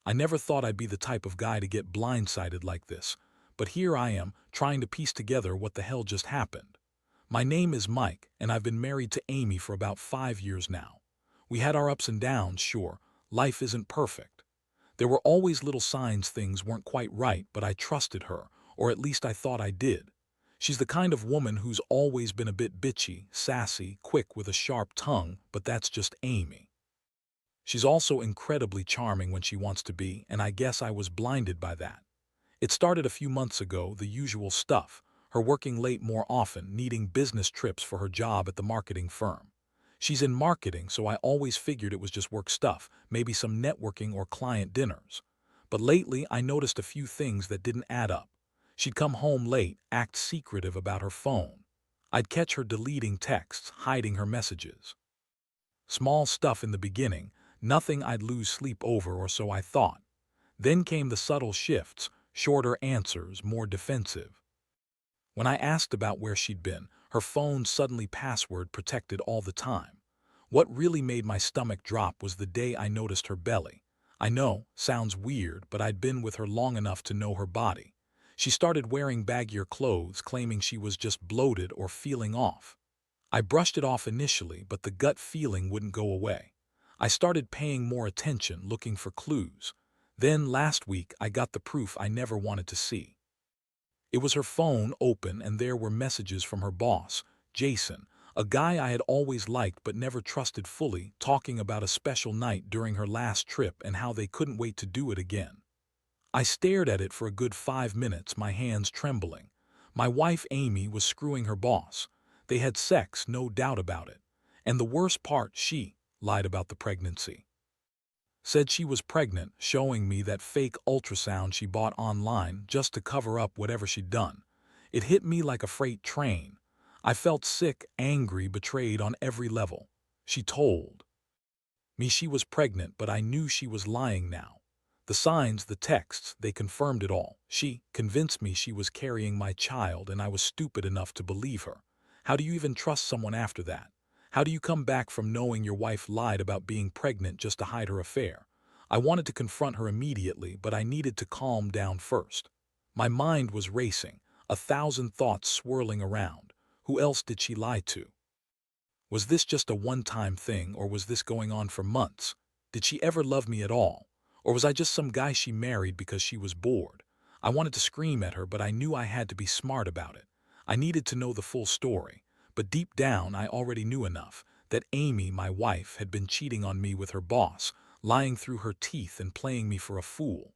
I never thought I'd be the type of guy to get blindsided like this, but here I am, trying to piece together what the hell just happened. My name is Mike, and I've been married to Amy for about 5 years now. We had our ups and downs, sure. Life isn't perfect. There were always little signs things weren't quite right, but I trusted her, or at least I thought I did. She's the kind of woman who's always been a bit bitchy, sassy, quick with a sharp tongue, but that's just Amy. She's also incredibly charming when she wants to be, and I guess I was blinded by that. It started a few months ago, the usual stuff, her working late more often, needing business trips for her job at the marketing firm. She's in marketing, so I always figured it was just work stuff, maybe some networking or client dinners. But lately, I noticed a few things that didn't add up. She'd come home late, act secretive about her phone. I'd catch her deleting texts, hiding her messages. Small stuff in the beginning, nothing I'd lose sleep over, or so I thought. Then came the subtle shifts, shorter answers, more defensive. When I asked about where she'd been, her phone suddenly password protected all the time. What really made my stomach drop was the day I noticed her belly. I know, sounds weird, but I'd been with her long enough to know her body. She started wearing baggier clothes, claiming she was just bloated or feeling off. I brushed it off initially, but the gut feeling wouldn't go away. I started paying more attention, looking for clues. Then, last week, I got the proof I never wanted to see. It was her phone open, and there were messages from her boss, Jason, a guy I had always liked but never trusted fully, talking about a special night during her last trip and how they couldn't wait to do it again. I stared at it for a good 5 minutes, my hands trembling. My wife Amy was screwing her boss. They had sex, no doubt about it. And the worst part, she lied about the pregnancy. Said she was pregnant, showing me that fake ultrasound she bought online just to cover up whatever she'd done. It hit me like a freight train. I felt sick, angry, betrayed on every level. She told me she was pregnant, but I knew she was lying now. The signs, the texts, they confirmed it all. She convinced me she was carrying my child, and I was stupid enough to believe her. How do you even trust someone after that? How do you come back from knowing your wife lied about being pregnant just to hide her affair? I wanted to confront her immediately, but I needed to calm down first. My mind was racing, 1,000 thoughts swirling around. Who else did she lie to? Was this just a one-time thing, or was this going on for months? Did she ever love me at all? Or was I just some guy she married because she was bored? I wanted to scream at her, but I knew I had to be smart about it. I needed to know the full story. But deep down, I already knew enough that Amy, my wife, had been cheating on me with her boss, lying through her teeth and playing me for a fool.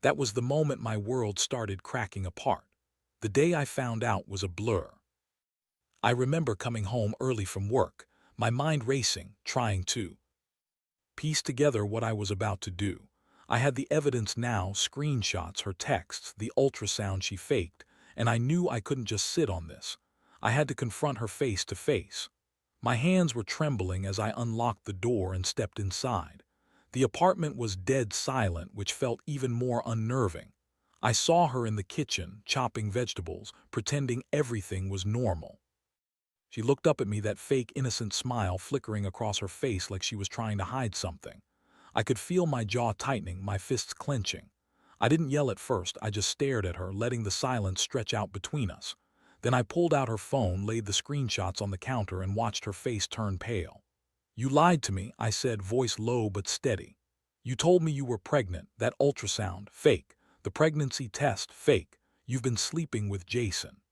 That was the moment my world started cracking apart. The day I found out was a blur. I remember coming home early from work, my mind racing, trying to piece together what I was about to do. I had the evidence now, screenshots, her texts, the ultrasound she faked, and I knew I couldn't just sit on this. I had to confront her face to face. My hands were trembling as I unlocked the door and stepped inside. The apartment was dead silent, which felt even more unnerving. I saw her in the kitchen, chopping vegetables, pretending everything was normal. She looked up at me, that fake innocent smile flickering across her face like she was trying to hide something. I could feel my jaw tightening, my fists clenching. I didn't yell at first, I just stared at her, letting the silence stretch out between us. Then I pulled out her phone, laid the screenshots on the counter, and watched her face turn pale. "You lied to me," I said, voice low but steady. "You told me you were pregnant, that ultrasound, fake. The pregnancy test, fake. You've been sleeping with Jason.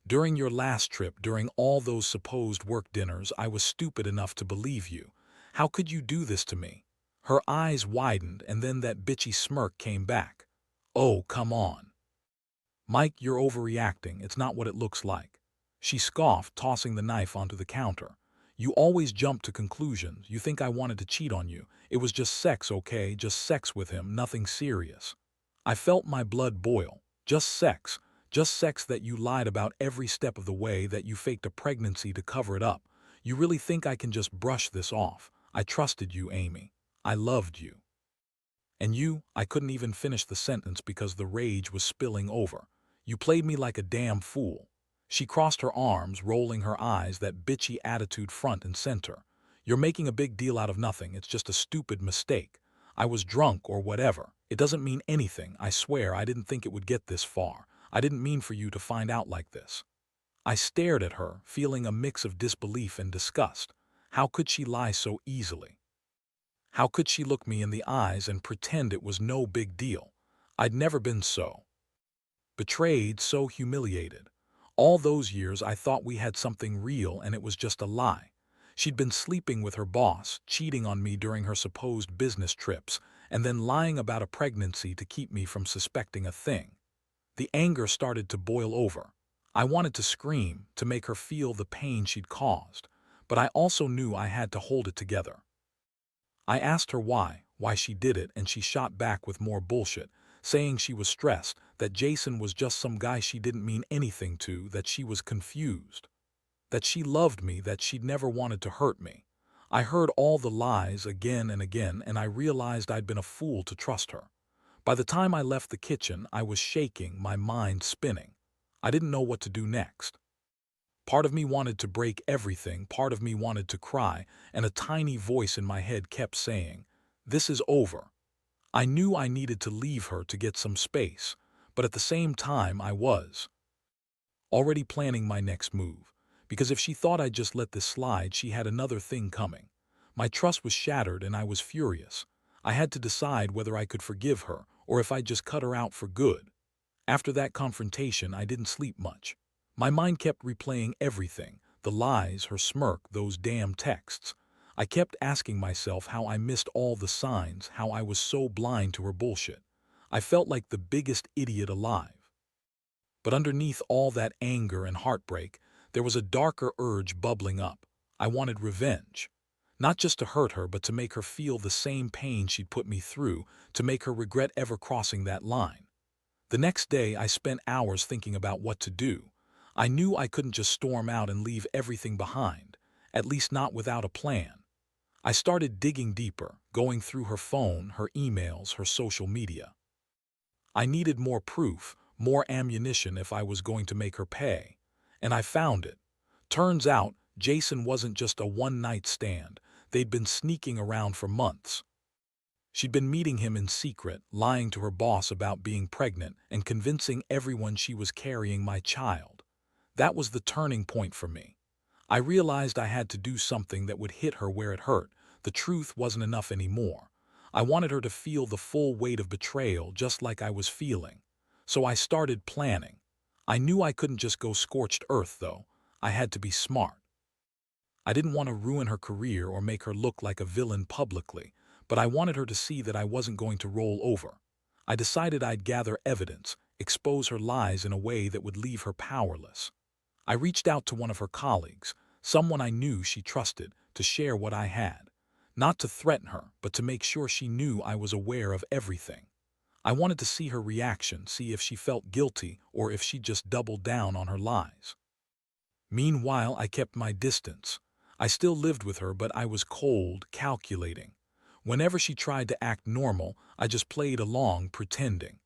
During your last trip, during all those supposed work dinners, I was stupid enough to believe you. How could you do this to me?" Her eyes widened, and then that bitchy smirk came back. "Oh, come on. Mike, you're overreacting. It's not what it looks like." She scoffed, tossing the knife onto the counter. "You always jump to conclusions. You think I wanted to cheat on you. It was just sex, okay? Just sex with him, nothing serious." I felt my blood boil. Just sex. Just sex that you lied about every step of the way, that you faked a pregnancy to cover it up. You really think I can just brush this off? I trusted you, Amy. I loved you. And you, I couldn't even finish the sentence because the rage was spilling over. You played me like a damn fool. She crossed her arms, rolling her eyes, that bitchy attitude front and center. You're making a big deal out of nothing. It's just a stupid mistake. I was drunk or whatever. It doesn't mean anything. I swear I didn't think it would get this far. I didn't mean for you to find out like this." I stared at her, feeling a mix of disbelief and disgust. How could she lie so easily? How could she look me in the eyes and pretend it was no big deal? I'd never been so betrayed, so humiliated. All those years I thought we had something real and it was just a lie. She'd been sleeping with her boss, cheating on me during her supposed business trips, and then lying about a pregnancy to keep me from suspecting a thing. The anger started to boil over. I wanted to scream, to make her feel the pain she'd caused, but I also knew I had to hold it together. I asked her why she did it, and she shot back with more bullshit, saying she was stressed, that Jason was just some guy she didn't mean anything to, that she was confused, that she loved me, that she'd never wanted to hurt me. I heard all the lies again and again, and I realized I'd been a fool to trust her. By the time I left the kitchen, I was shaking, my mind spinning. I didn't know what to do next. Part of me wanted to break everything, part of me wanted to cry, and a tiny voice in my head kept saying, "This is over." I knew I needed to leave her to get some space, but at the same time I was already planning my next move, because if she thought I'd just let this slide, she had another thing coming. My trust was shattered and I was furious. I had to decide whether I could forgive her or if I'd just cut her out for good. After that confrontation, I didn't sleep much. My mind kept replaying everything, the lies, her smirk, those damn texts. I kept asking myself how I missed all the signs, how I was so blind to her bullshit. I felt like the biggest idiot alive. But underneath all that anger and heartbreak, there was a darker urge bubbling up. I wanted revenge. Not just to hurt her, but to make her feel the same pain she'd put me through, to make her regret ever crossing that line. The next day, I spent hours thinking about what to do. I knew I couldn't just storm out and leave everything behind, at least not without a plan. I started digging deeper, going through her phone, her emails, her social media. I needed more proof, more ammunition if I was going to make her pay. And I found it. Turns out, Jason wasn't just a one-night stand. They'd been sneaking around for months. She'd been meeting him in secret, lying to her boss about being pregnant, and convincing everyone she was carrying my child. That was the turning point for me. I realized I had to do something that would hit her where it hurt. The truth wasn't enough anymore. I wanted her to feel the full weight of betrayal just like I was feeling. So I started planning. I knew I couldn't just go scorched earth, though. I had to be smart. I didn't want to ruin her career or make her look like a villain publicly, but I wanted her to see that I wasn't going to roll over. I decided I'd gather evidence, expose her lies in a way that would leave her powerless. I reached out to one of her colleagues, someone I knew she trusted, to share what I had. Not to threaten her, but to make sure she knew I was aware of everything. I wanted to see her reaction, see if she felt guilty or if she just doubled down on her lies. Meanwhile, I kept my distance. I still lived with her, but I was cold, calculating. Whenever she tried to act normal, I just played along, pretending.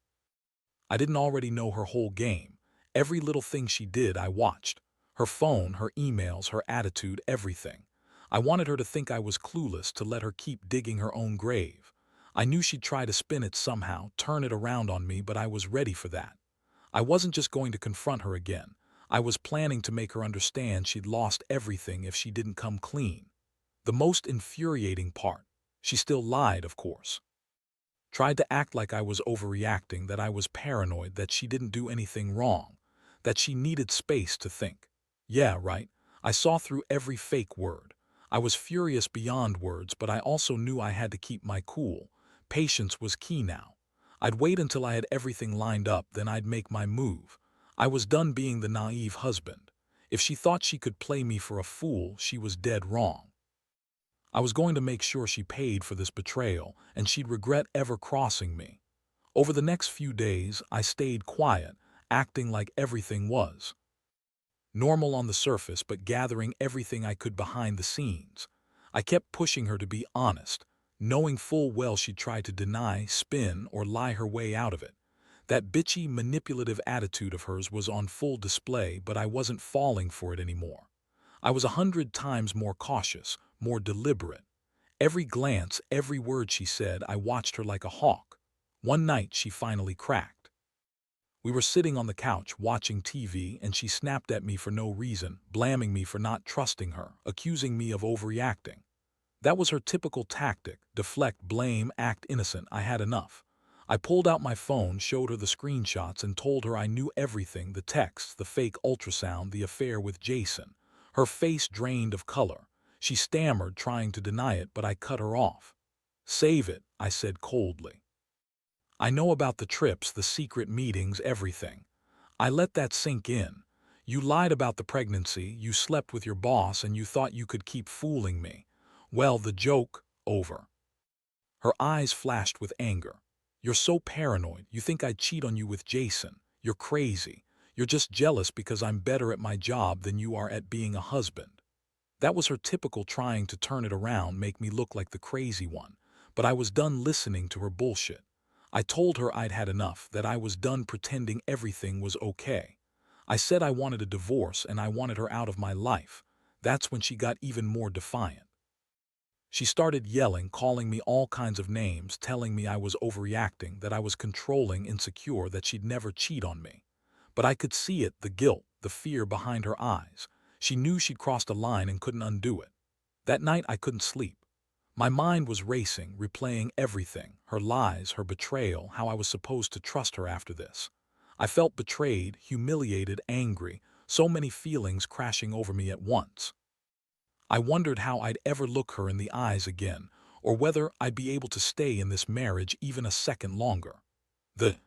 I didn't already know her whole game. Every little thing she did, I watched. Her phone, her emails, her attitude, everything. I wanted her to think I was clueless, to let her keep digging her own grave. I knew she'd try to spin it somehow, turn it around on me, but I was ready for that. I wasn't just going to confront her again. I was planning to make her understand she'd lost everything if she didn't come clean. The most infuriating part, she still lied, of course. Tried to act like I was overreacting, that I was paranoid, that she didn't do anything wrong, that she needed space to think. Yeah, right. I saw through every fake word. I was furious beyond words, but I also knew I had to keep my cool. Patience was key now. I'd wait until I had everything lined up, then I'd make my move. I was done being the naive husband. If she thought she could play me for a fool, she was dead wrong. I was going to make sure she paid for this betrayal, and she'd regret ever crossing me. Over the next few days, I stayed quiet, acting like everything was normal on the surface, but gathering everything I could behind the scenes. I kept pushing her to be honest, knowing full well she'd try to deny, spin, or lie her way out of it. That bitchy, manipulative attitude of hers was on full display, but I wasn't falling for it anymore. I was 100 times more cautious, more deliberate. Every glance, every word she said, I watched her like a hawk. One night, she finally cracked. We were sitting on the couch watching TV, and she snapped at me for no reason, blaming me for not trusting her, accusing me of overreacting. That was her typical tactic: deflect, blame, act innocent. I had enough. I pulled out my phone, showed her the screenshots, and told her I knew everything: the texts, the fake ultrasound, the affair with Jason. Her face drained of color. She stammered, trying to deny it, but I cut her off. "Save it," I said coldly. "I know about the trips, the secret meetings, everything." I let that sink in. "You lied about the pregnancy, you slept with your boss, and you thought you could keep fooling me. Well, the joke, over." Her eyes flashed with anger. "You're so paranoid. You think I'd cheat on you with Jason. You're crazy. You're just jealous because I'm better at my job than you are at being a husband." That was her typical trying to turn it around, make me look like the crazy one. But I was done listening to her bullshit. I told her I'd had enough, that I was done pretending everything was okay. I said I wanted a divorce and I wanted her out of my life. That's when she got even more defiant. She started yelling, calling me all kinds of names, telling me I was overreacting, that I was controlling, insecure, that she'd never cheat on me. But I could see it, the guilt, the fear behind her eyes. She knew she'd crossed a line and couldn't undo it. That night I couldn't sleep. My mind was racing, replaying everything: her lies, her betrayal, how I was supposed to trust her after this. I felt betrayed, humiliated, angry, so many feelings crashing over me at once. I wondered how I'd ever look her in the eyes again, or whether I'd be able to stay in this marriage even a second longer. The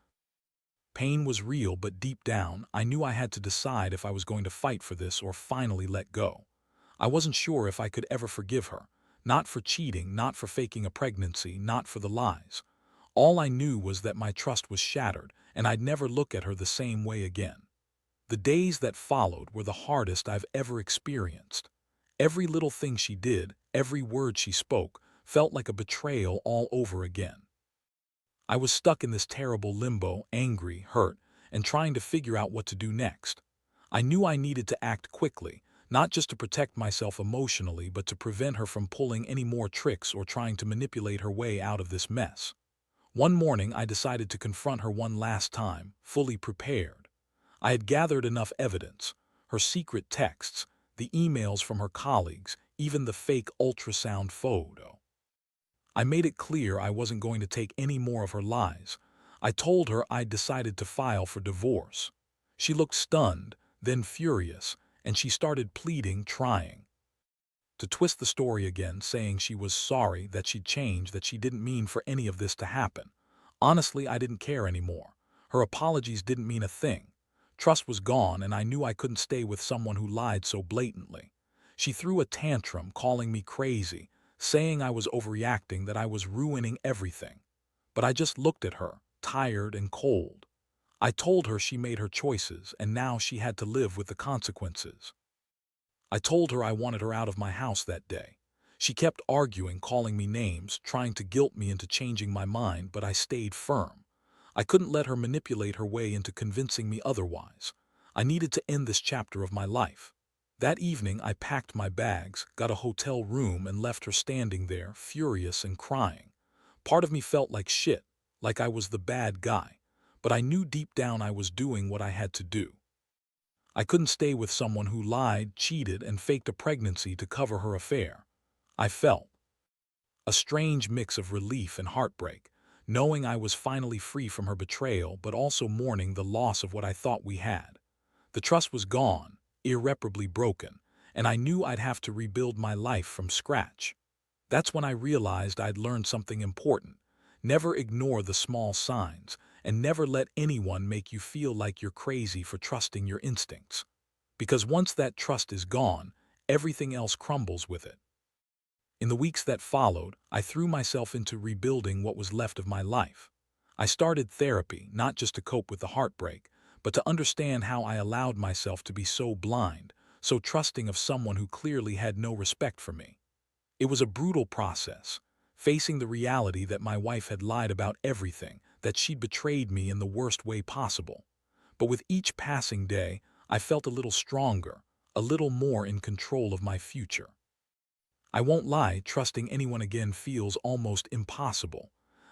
pain was real, but deep down, I knew I had to decide if I was going to fight for this or finally let go. I wasn't sure if I could ever forgive her, not for cheating, not for faking a pregnancy, not for the lies. All I knew was that my trust was shattered, and I'd never look at her the same way again. The days that followed were the hardest I've ever experienced. Every little thing she did, every word she spoke, felt like a betrayal all over again. I was stuck in this terrible limbo, angry, hurt, and trying to figure out what to do next. I knew I needed to act quickly, not just to protect myself emotionally, but to prevent her from pulling any more tricks or trying to manipulate her way out of this mess. One morning, I decided to confront her one last time, fully prepared. I had gathered enough evidence: her secret texts, the emails from her colleagues, even the fake ultrasound photo. I made it clear I wasn't going to take any more of her lies. I told her I'd decided to file for divorce. She looked stunned, then furious, and she started pleading, trying to twist the story again, saying she was sorry, that she'd changed, that she didn't mean for any of this to happen. Honestly, I didn't care anymore. Her apologies didn't mean a thing. Trust was gone, and I knew I couldn't stay with someone who lied so blatantly. She threw a tantrum, calling me crazy, saying I was overreacting, that I was ruining everything. But I just looked at her, tired and cold. I told her she made her choices, and now she had to live with the consequences. I told her I wanted her out of my house that day. She kept arguing, calling me names, trying to guilt me into changing my mind, but I stayed firm. I couldn't let her manipulate her way into convincing me otherwise. I needed to end this chapter of my life. That evening, I packed my bags, got a hotel room, and left her standing there, furious and crying. Part of me felt like shit, like I was the bad guy, but I knew deep down I was doing what I had to do. I couldn't stay with someone who lied, cheated, and faked a pregnancy to cover her affair. I felt a strange mix of relief and heartbreak, knowing I was finally free from her betrayal, but also mourning the loss of what I thought we had. The trust was gone, irreparably broken, and I knew I'd have to rebuild my life from scratch. That's when I realized I'd learned something important: never ignore the small signs, and never let anyone make you feel like you're crazy for trusting your instincts. Because once that trust is gone, everything else crumbles with it. In the weeks that followed, I threw myself into rebuilding what was left of my life. I started therapy, not just to cope with the heartbreak, but to understand how I allowed myself to be so blind, so trusting of someone who clearly had no respect for me. It was a brutal process, facing the reality that my wife had lied about everything, that she'd betrayed me in the worst way possible. But with each passing day, I felt a little stronger, a little more in control of my future. I won't lie, trusting anyone again feels almost impossible.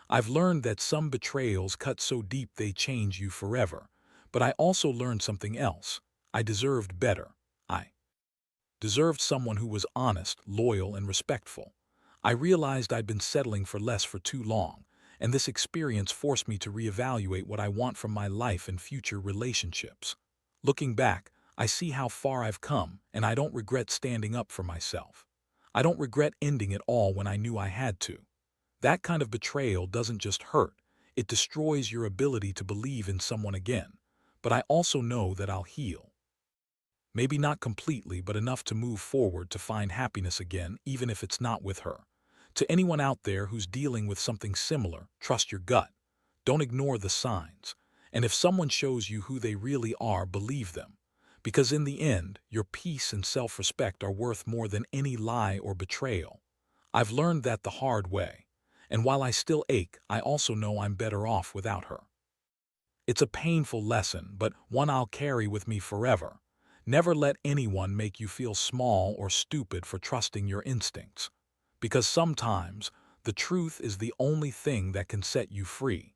I've learned that some betrayals cut so deep they change you forever. But I also learned something else. I deserved better. I deserved someone who was honest, loyal, and respectful. I realized I'd been settling for less for too long, and this experience forced me to reevaluate what I want from my life and future relationships. Looking back, I see how far I've come, and I don't regret standing up for myself. I don't regret ending it all when I knew I had to. That kind of betrayal doesn't just hurt, it destroys your ability to believe in someone again. But I also know that I'll heal. Maybe not completely, but enough to move forward to find happiness again, even if it's not with her. To anyone out there who's dealing with something similar, trust your gut. Don't ignore the signs. And if someone shows you who they really are, believe them. Because in the end, your peace and self-respect are worth more than any lie or betrayal. I've learned that the hard way. And while I still ache, I also know I'm better off without her. It's a painful lesson, but one I'll carry with me forever. Never let anyone make you feel small or stupid for trusting your instincts. Because sometimes, the truth is the only thing that can set you free.